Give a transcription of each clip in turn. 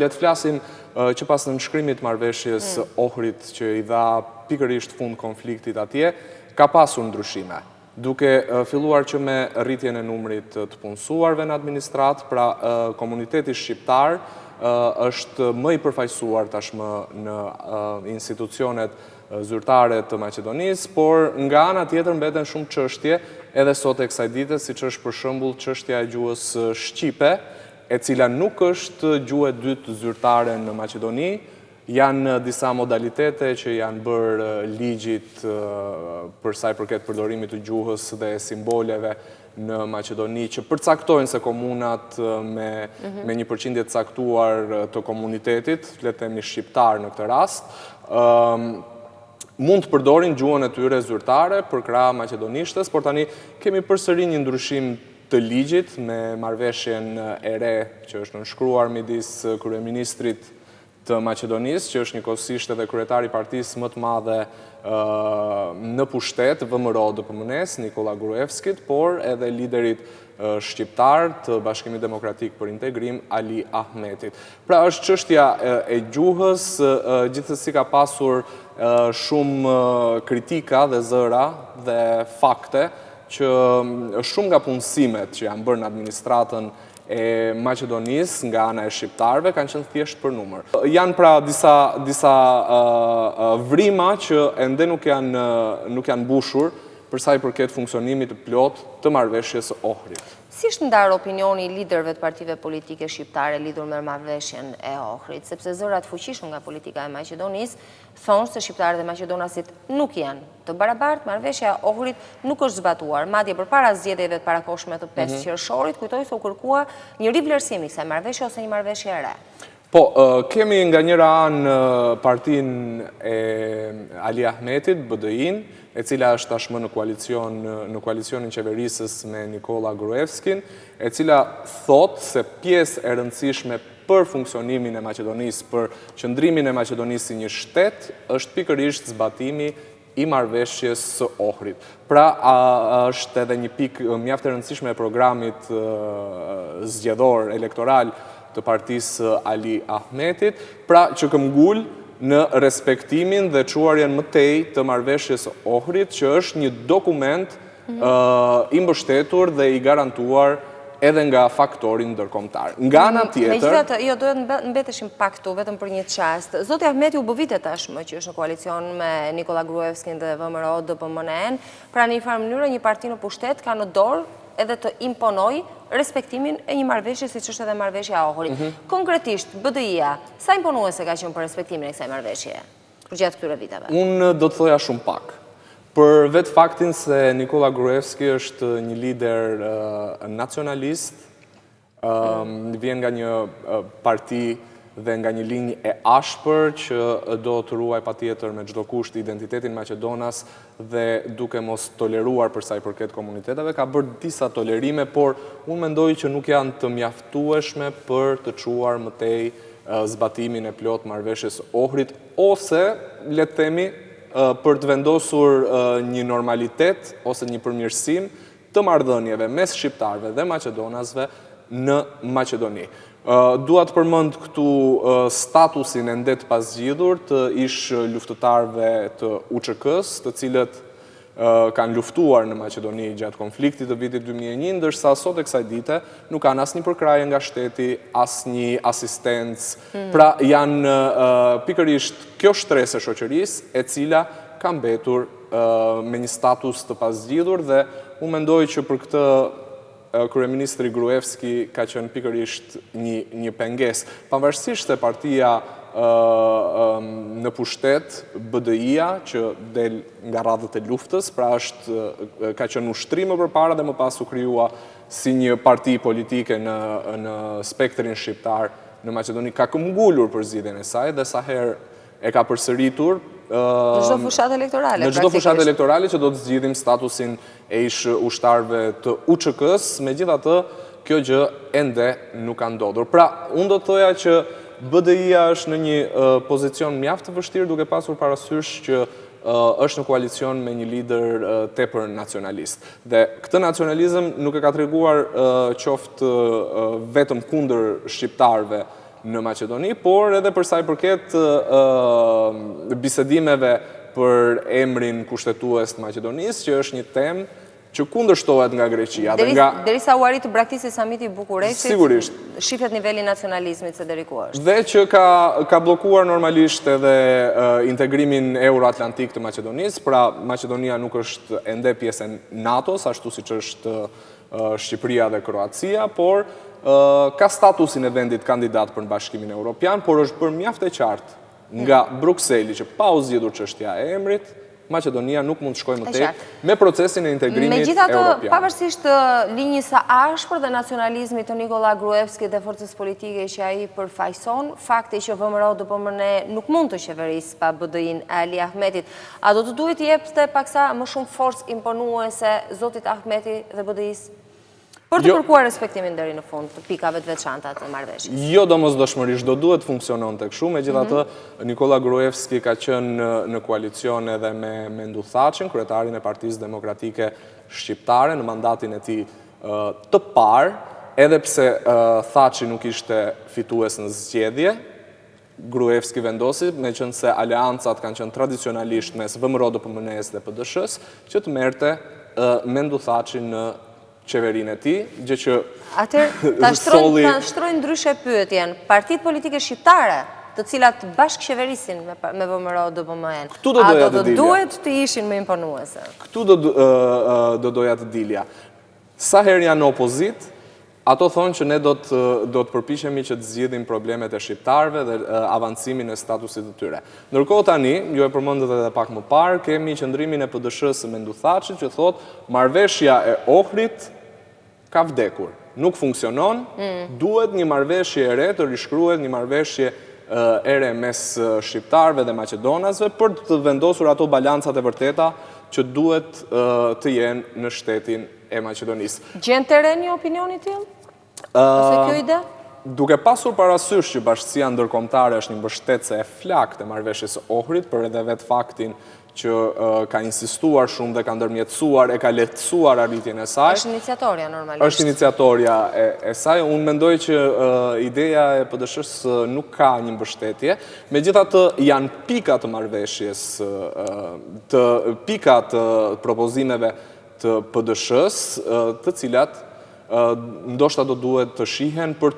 Le të flasim që pas nënshkrimit marrëveshjes Ohrit që i dha pikërisht fund konfliktit atje, ka pasur ndryshime. Duke filluar që me rritjen e numrit të punësuarve në administrat, pra komuniteti shqiptar është më i përfaqësuar tashmë në institucionet zyrtare të Maqedonisë, por nga ana tjetër mbeten shumë çështje edhe sot e kësaj dite, siç është për shembull çështja e gjuhës shqipe, e cila nuk është gjuhë e dytë zyrtare në Maqedoni. Janë disa modalitete që janë bërë ligjit për sa i përket përdorimit të gjuhës dhe simboleve në Maqedoni, që përcaktojnë se komunat me një përqindje të caktuar të komunitetit, le të themi shqiptar në këtë rast, mund të përdorin gjuhën e tyre zyrtare për krah maqedonishtes, por tani kemi përsëri një ndryshim të ligjit me marrëveshjen e re që është nënshkruar midis kryeministrit të Maqedonisë, që është njëkohësisht edhe kryetari i partisë më të madhe në pushtet, VMRO-DPMNE-s, Nikola Gruevskit, por edhe liderit shqiptar të Bashkimit Demokratik për Integrim, Ali Ahmetit. Pra është çështja e gjuhës, gjithsesi ka pasur shumë kritika dhe zëra dhe fakte që shumë nga punësimet që janë bërë në administratën e Maqedonisë nga ana e shqiptarëve kanë qenë thjesht për numër. Janë pra disa vrima që ende nuk janë mbushur për sa i përket funksionimit të plot të marrëveshjes Ohrit. Si është ndarë opinioni i liderëve të partive politike shqiptare lidhur me marrëveshjen e Ohrit, sepse zërat fuqishëm nga politika e Maqedonisë thonë se shqiptarët dhe maqedonasit nuk janë të barabartë, marrëveshja e Ohrit nuk është zbatuar. Madje përpara zgjedhjeve të parakohshme të 5 qershorit, kujtoj se u kërkua një rivlerësim i kësaj marrëveshje ose një marrëveshje e re. Po, kemi nga njëra anë partinë e Ali Ahmetit, BDI-n, e cila është tashmë në koalicionin qeverisës me Nikola Gruevskin, e cila thotë se pjesë e rëndësishme për funksionimin e Maqedonisë, për qëndrimin e Maqedonisë si një shtet, është pikërisht zbatimi i marrëveshjes së Ohrit. Pra, është edhe një pikë mjaft e rëndësishme e programit zgjedhor elektoral të partisë Ali Ahmetit, pra që këmbgul në respektimin dhe quarjen më tej të marrëveshjes Ohrit, që është një dokument i mbështetur dhe i garantuar edhe nga faktorin ndërkombëtar. Nga ana tjetër... Megjithatë, jo, duhet mbeteshim pak këtu vetëm për një çast. Zoti Ahmeti u bë vite tashmë që është në koalicion me Nikola Gruevskin dhe VMRO-DPMNE-n, pra në një farë mënyrë një parti në pushtet ka në dorë edhe të imponoj respektimin e një marrëveshje siç është edhe marrëveshja e Ohrit. Konkretisht, BDI-a, sa imponuese ka qenë për respektimin e kësaj marrëveshje përgjatë këtyre viteve? Unë do të thoja shumë pak. Për vetë faktin se Nikola Gruevski është një lider nacionalist, vjen nga një parti dhe nga një linjë e ashpër që do të ruaj patjetër me çdo kusht identitetin Maqedonas dhe duke mos toleruar për sa i përket komuniteteve, ka bërë disa tolerime, por unë mendoj që nuk janë të mjaftueshme për të çuar më tej zbatimin e plot marrëveshjes Ohrit, ose le të themi për të vendosur një normalitet ose një përmirësim të marrëdhënieve mes shqiptarëve dhe maqedonasve në Maqedoni. Dua të përmend këtu statusin e ndet pasgjidhur të ish luftëtarëve të UÇK-s, të cilët kanë luftuar në Maqedoni gjatë konfliktit të vitit 2001, ndërsa sot e kësaj dite nuk kanë asnjë përkrahje nga shteti, asnjë asistencë. Pra janë pikërisht kjo shtresë e shoqërisë e cila ka mbetur me një status të pasgjidhur dhe unë mendoj që për këtë kryeministri Gruevski ka qenë pikërisht një pengesë. Pavarësisht se partia në pushtet, BDI-a, që del nga radhët e luftës, pra ka qenë ushtrim më përpara dhe më pas u krijua si një parti politike në spektrin shqiptar në Maqedoni, ka këmbgulur për zgjidhjen e saj dhe sa herë e ka përsëritur në çdo fushatë elektorale. Në çdo fushatë elektorale që do të zgjidhim statusin e ish ushtarëve të UÇK-s, megjithatë kjo gjë ende nuk ka ndodhur. Pra, unë do të thoja që BDI-a është në një pozicion mjaft të vështirë, duke pasur parasysh që është në koalicion me një lider tepër nacionalist. Dhe këtë nacionalizëm nuk e ka treguar qoftë vetëm kundër shqiptarëve në Maqedoni, por edhe për sa i përket bisedimeve për emrin kushtetues të Maqedonisë, që është një temë që kundërshtohet nga Greqia. Derisa u arrit të braktisi samiti i Bukureshtit, sigurisht, shifet niveli nacionalizmit se deri ku është. Dhe që ka bllokuar normalisht edhe integrimin euroatlantik të Maqedonisë, pra Maqedonia nuk është ende pjesë e NATO-s, ashtu siç është Shqipëria dhe Kroacia, por ka statusin e vendit kandidat për në Bashkimin Evropian, por është bërë mjaft e qartë nga Brukseli që pa u zgjedhur çështja e emrit, Maqedonia nuk mund të shkojë më tej me procesin e integrimit Megjithatë, evropian. pavarësisht linjës së ashpër dhe nacionalizmit të Nikola Gruevskit dhe forcës politike që ai përfaqëson, fakti që VMRO-DPMNE nuk mund të qeverisë pa BDI-n e Ali Ahmetit, a do të duhet i jepte paksa më shumë forcë imponuese zotit Ahmeti dhe BDI-s? Për të kërkuar respektimin deri në fund të pikave të veçanta të marrëveshjes. Jo domosdoshmërisht, do duhet funksionon të kështu, megjithatë Nikola Gruevski ka qenë në koalicion edhe me Mendu Thaçin, kryetarin e Partisë Demokratike Shqiptare, në mandatin e tij të parë, edhe pse Thaçi nuk ishte fitues në zgjedhje, Gruevski vendosi, meqense aleancat kanë qenë tradicionalisht mes VMRO-DPMNE-s dhe PDSH-s, që të merrte Mendu Thaçin në qeverinë e tij, gjë që atëherë ta shtrojnë ndryshe pyetjen. Partitë politike shqiptare, të cilat bashkëqeverisin me VMRO-DPMNE-n, a do të duhet të ishin më imponuese? Këtu do doja të dilja. Sa herë janë opozit, ato thonë që ne do të përpiqemi që të zgjidhim problemet e shqiptarëve dhe avancimin e statusit të tyre. Ndërkohë tani, ju e përmendët edhe pak më parë, kemi qëndrimin e PDSH-s së Mendu Thaçit që thotë marrëveshja e Ohrit ka vdekur. Nuk funksionon, duhet një marrëveshje e re të rishkruhet, një marrëveshje e re mes shqiptarëve dhe maqedonasve për të vendosur ato balancat e vërteta që duhet të jenë në shtetin e Maqedonisë. Gjen terren një opinioni tillë? Ose kjo ide? Duke pasur parasysh që bashkësia ndërkombëtare është një mbështetëse e flaktë e marrëveshjes së Ohrit, për edhe vetë faktin që ka insistuar shumë dhe ka ndërmjetësuar, e ka lehtësuar arritjen e saj. Është iniciatorja normalisht. Është iniciatorja e saj. Unë mendoj që ideja e PDSH-s nuk ka një mbështetje. Megjithatë janë pika të marrëveshjes, pika të propozimeve të PDSH-s, të cilat ndoshta do duhet të shihen për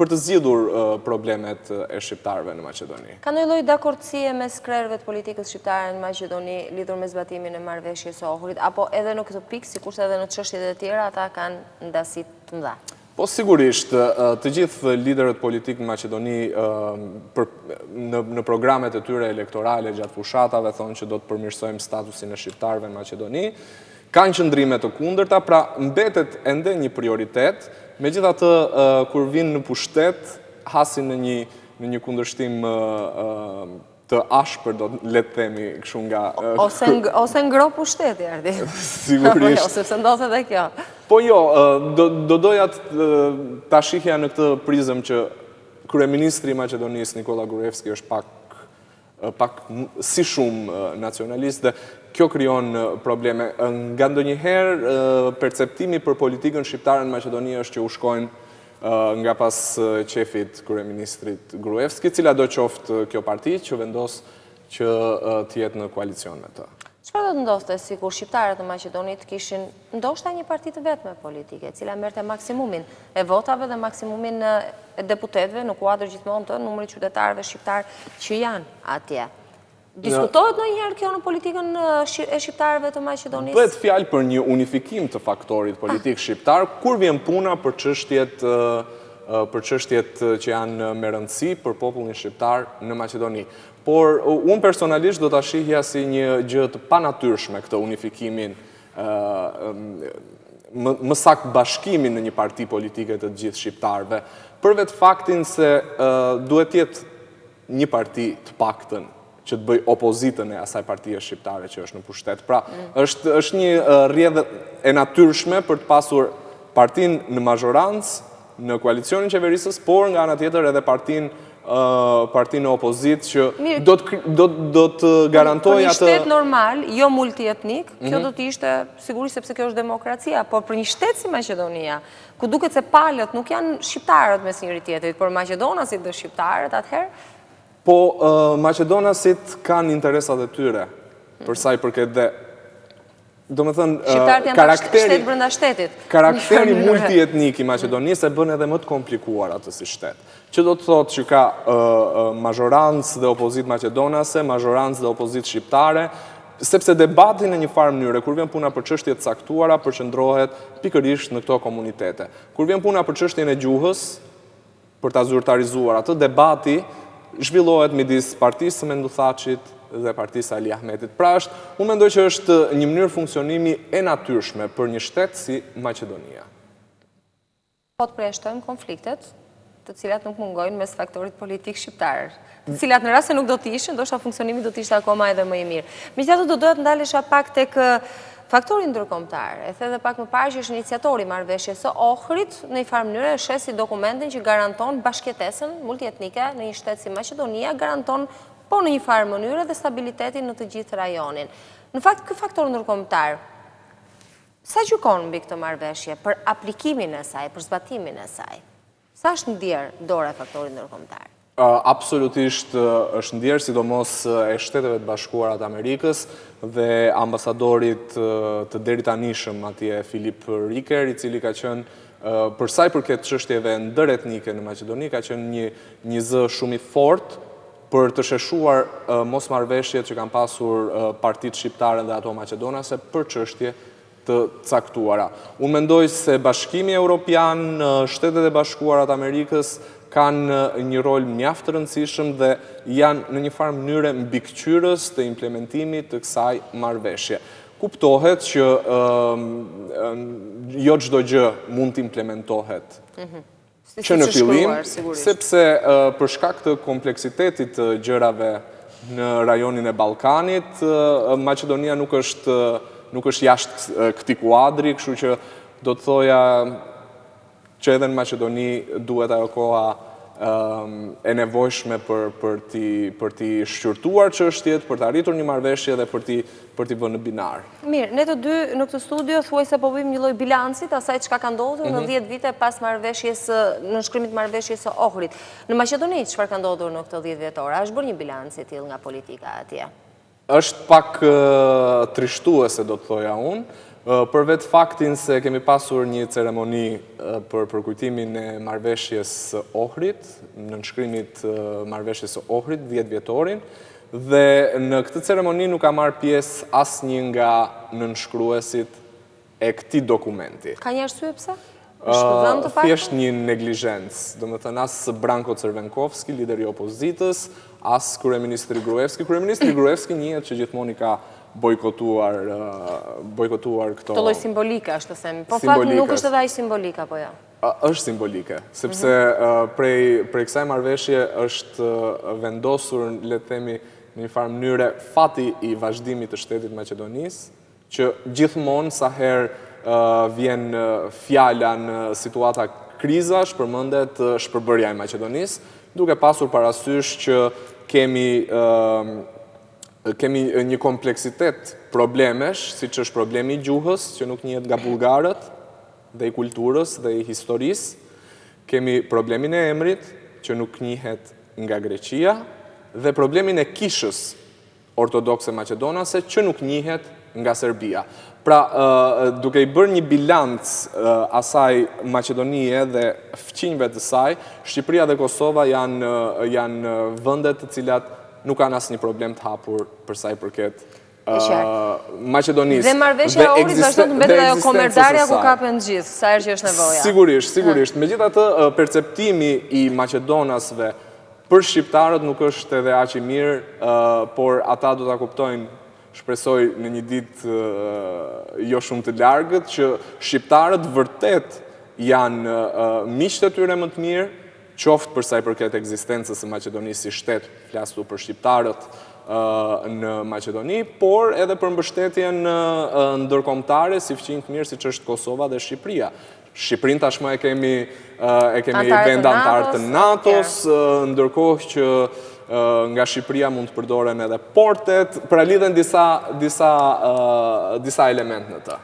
të zgjidhur problemet e shqiptarëve në Maqedoni. Ka ndonjë lloj dakordësie mes krerëve të politikës shqiptare në Maqedoni lidhur me zbatimin e marrëveshjes së Ohrit, apo edhe në këtë pikë, sikurse edhe në çështjet e tjera, ata kanë ndasi të mëdha? Po sigurisht, të gjithë liderët politikë në Maqedoni në programet e tyre elektorale gjatë fushatave thonë që do të përmirësojmë statusin e shqiptarëve në Maqedoni, kanë qëndrime të kundërta, pra mbetet ende një prioritet, megjithatë kur vinë në pushtet, hasin në një kundërshtim të ashpër, do le të themi kështu nga... Ose ngro pushteti, Ardi. Sigurisht. Ose pse ndodhet edhe kjo. Po jo, do doja ta shihja në këtë prizëm që kryeministri i Maqedonisë Nikola Gruevski është pak si shumë nacionalist dhe kjo krijon probleme. Nga ndonjëherë perceptimi për politikën shqiptare në Maqedoni është që u shkojnë nga pas qefit kryeministrit Gruevski, cila do qoftë kjo parti që vendos që të jetë në koalicion me të. Çfarë do të ndodhte sikur shqiptarët e Maqedonit kishin ndoshta një parti të vetme politike, e cila merrte maksimumin e votave dhe maksimumin e deputetëve në kuadër gjithmonë të numrit qytetarëve shqiptar që janë atje. Diskutohet ndonjëherë kjo në politikën e shqiptarëve të Maqedonisë? Bëhet fjalë për një unifikim të faktorit politik shqiptar kur vjen puna për çështjet që janë me rëndësi për popullin shqiptar në Maqedoni. Por unë personalisht do ta shihja si një gjë të panatyrshme këtë unifikimin, më saktë bashkimin në një parti politike të gjithë shqiptarëve, për vetë faktin se duhet jetë një parti të paktën që të bëj opozitën e asaj partije shqiptare që është në pushtet. Pra, është një rrjedhë e natyrshme për të pasur partin në mazhorancë, në koalicionin qeverisës, por nga ana tjetër edhe partin partinë opozit që do të garantoj atë... Për një atë... shtet normal, jo multietnik, kjo do të ishte, sigurisht sepse kjo është demokracia, por për një shtet si Maqedonia, ku duket se palët nuk janë shqiptarët mes njëri tjetrit, por maqedonasit dhe shqiptarët atëherë? Po, maqedonasit kanë interesat e tyre, përsa i përket dhe... Do me thënë, shqiptarët janë pak shtet brenda shtetit. Karakteri multietnik i Maqedonisë e bën edhe më të komplikuar atë si shtet. Që do të thotë që ka mazhorancë dhe opozit maqedonase, mazhorancë dhe opozit shqiptare, sepse debati në një farë mënyre, kur vjen puna për çështjet e caktuara, përqendrohet pikërisht në këto komunitete. Kur vjen puna për çështjen e gjuhës, për ta zyrtarizuar atë, debati zhvillohet midis partisë së Menduthaçit dhe partisë Ali Ahmetit. Pra unë mendoj që është një mënyrë funksionimi e natyrshme për një shtet si Maqedonia. Po të përjashtojmë konfliktet, të cilat nuk mungojnë mes faktorit politik shqiptar, të cilat në rast se nuk do të ishin, ndoshta funksionimi do të ishte akoma edhe më i mirë. Megjithatë do doja të ndalesha pak tek faktori ndërkombëtar. E the edhe pak më parë që është iniciatori marrëveshjes së Ohrit, në një farë mënyrë shes si dokumentin që garanton bashkëjetesën multietnike në një shtet si Maqedonia, garanton po në një farë mënyrë dhe stabilitetin në të gjithë rajonin. Në fakt, ky faktor ndërkombëtar, sa gjykon mbi këtë marrëveshje për aplikimin e saj, për zbatimin e saj? Sa është ndjerë dora e faktorit ndërkombëtar? Absolutisht është ndjerë, sidomos e Shteteve të Bashkuara të Amerikës dhe ambasadorit të deri tanishëm atje Filip Riker, i cili ka qenë për sa i përket çështjeve ndëretnike në Maqedoni, ka qenë një zë shumë i fortë për të sheshuar mosmarrveshjet që kanë pasur partitë shqiptare dhe ato maqedonase për çështje të caktuara. Unë mendoj se Bashkimi Evropian, Shtetet e Bashkuara të Amerikës kanë një rol mjaft të rëndësishëm dhe janë në një farë mënyre mbikëqyrës të implementimit të kësaj marrëveshje. Kuptohet që jo çdo gjë mund të implementohet që në fillim, sepse për shkak të kompleksitetit të gjërave në rajonin e Ballkanit, Maqedonia nuk është jashtë këtij kuadri, kështu që do të thoja që edhe në Maqedoni duhet ajo koha e nevojshme për t'i shqyrtuar çështjet, për të arritur një marrëveshje dhe për t'i vënë në binar. Mirë, ne të dy në këtë studio thuajse po bëjmë një lloj bilancit asaj çka ka ndodhur në 10 vite pas marrëveshjes në nënshkrimit marrëveshjes së Ohrit. Në Maqedoni çfarë ka ndodhur në këto 10 vjetora? A është bërë një bilanc i tillë nga politika atje? Është pak trishtuese, do të thoja unë. Për vetë faktin se kemi pasur një ceremoni për përkujtimin e marrëveshjes së Ohrit, në nënshkrimit marrëveshjes së Ohrit, 10 vjetorin, dhe në këtë ceremoni nuk ka marrë pjesë asnjë nga nënshkruesit e këtij dokumenti. Ka një arsye pse? Thjesht një neglizhencë, do të thënë as Branko Crvenkovski, lideri i opozitës, as kryeministri Gruevski. Kryeministri Gruevski njihet që gjithmonë i ka bojkotuar këto... Të lloj simbolike, është të themi. Po fakt nuk është edhe ai simbolik apo jo? Është simbolike, sepse prej kësaj marrëveshje është vendosur, le të themi, në një farë mënyre fati i vazhdimit të shtetit Maqedonisë, që gjithmonë sa herë vjen fjala në situata kriza, shpërmendet shpërbërja e Maqedonisë, duke pasur parasysh që kemi një kompleksitet problemesh, si që është problemi i gjuhës, që nuk njihet nga bulgarët, dhe i kulturës, dhe i historisë. Kemi problemin e emrit, që nuk njihet nga Greqia, dhe problemin e kishës ortodokse maqedonase, që nuk njihet nga Serbia. Pra, duke i bërë një bilanc asaj Maqedonie dhe fqinjve të saj, Shqipëria dhe Kosova janë vendet të cilat nuk kanë asnjë problem të hapur për sa i përket Maqedonisë. Dhe marrëveshja e Ohrit vazhdon të mbetet ajo komerdarja ku kapen gjithë, sa herë që është nevoja. Sigurisht. Megjithatë, perceptimi i maqedonasve për shqiptarët nuk është edhe aq i mirë, por ata do ta kuptojnë, shpresoj në një ditë jo shumë të largët, që shqiptarët vërtet janë miqtë e tyre më të mirë, qoftë për sa i përket ekzistencës së Maqedonisë si shtet, flasu për shqiptarët në Maqedoni, por edhe për mbështetjen ndërkombëtare si fqinj të mirë siç është Kosova dhe Shqipëria. Shqipërinë tashmë e kemi vend antar të NATO-s, ndërkohë që nga Shqipëria mund të përdoren edhe portet, pra lidhen disa element në të.